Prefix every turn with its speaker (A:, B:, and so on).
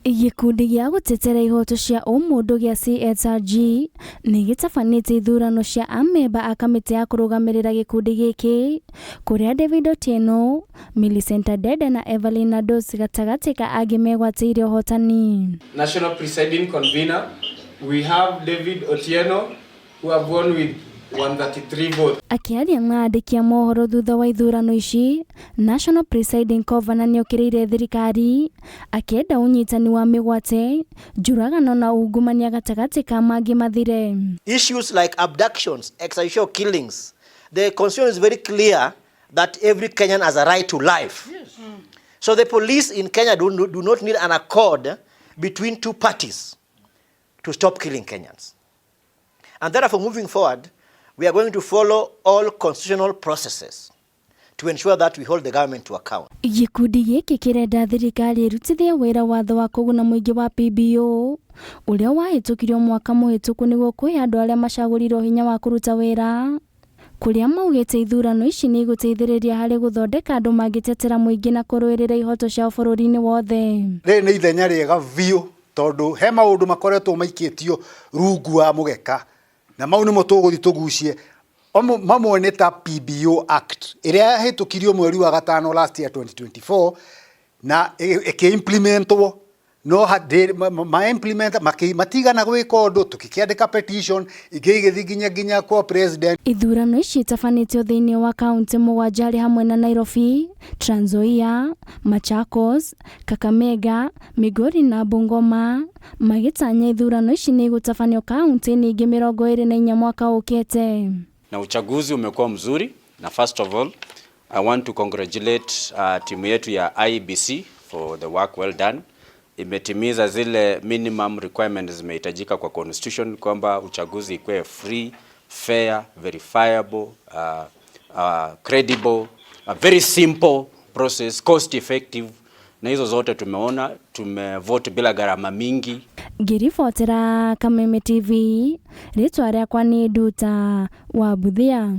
A: Gikundi gĩa gũtetera ihoto cia ũmũndũ gĩa CSRG nĩ gĩtabanĩte ithurano cia amemba a kamĩtĩ ya kũrũgamĩrĩra gĩkundi gĩkĩ, kũrĩa David Otieno, Millicent Dede na Evelyn Ados gatagatĩ ka angĩ megwatĩire ũhotani.
B: National Presiding Convener, we have David Otieno, who have won with 133 votes.
A: Akiaria na andĩki a mohoro thutha wa ithurano ici, National Presiding Convener nĩokĩrĩire thirikari akĩenda ũnyitani wa mĩgwate, njũragano na ungumania gatagatĩ ka mangĩ mathire.
C: Issues like abductions, extrajudicial killings, the constitution is very clear that every Kenyan has a right to life. Yes. So the police in Kenya do not need an accord between two parties to stop killing Kenyans. And therefore, moving forward, we are going to follow all constitutional processes to ensure that we hold the government to account.
A: Gikundi gĩkĩ kĩrenda thirikari ĩrutithie wĩra watho wa kũguna mũingĩ wa PBO ũrĩa wahĩtũkirio mwaka mũhĩtũku nĩguo kwĩ andũ arĩa macagũrirwo hinya wa kũruta wĩra, kũrĩa maugĩte ithurano ici nĩ igũteithĩrĩria harĩ gũthondeka andũ mangĩtetera mũingĩ na kũrũĩrĩra ihoto ciao bũrũri-inĩ wothe.
D: Rĩrĩ nĩ ithenya rĩega biũ tondũ he maũndũ makoretwo maikĩtio rungu wa mũgeka na mau nĩmo tũgũthiĩ tũgucie. Mamwe nĩ ta PBO Act ĩrĩa yahĩtũkirio mweri wa gatano last year 2024 na ĩkĩimplementwo no matigana gwĩka ũndũ, tũkĩandĩka petition igĩthiĩ nginya kwa president.
A: Ithurano ici itabanĩtio thĩinĩ wa kaunti mũgwanja harĩ hamwe na Nairobi, Trans Nzoia, Machakos, Kakamega, Migori na Bungoma, magĩtanya ithurano ici nĩ igũtabanio kaunti nyingĩ 24 mwaka ũkĩte.
E: Na uchaguzi umekuwa mzuri, na first of all I want to congratulate timu yetu ya IEBC for the work well done. Imetimiza zile minimum requirements zimehitajika kwa constitution kwamba uchaguzi ikuwe free, fair, verifiable, credible, a very simple process, cost effective, na hizo zote tumeona, tumevote bila gharama mingi.
A: Ngĩribotera Kameme TV, rĩtwa rĩakwa nĩ Nduta wa Buthia.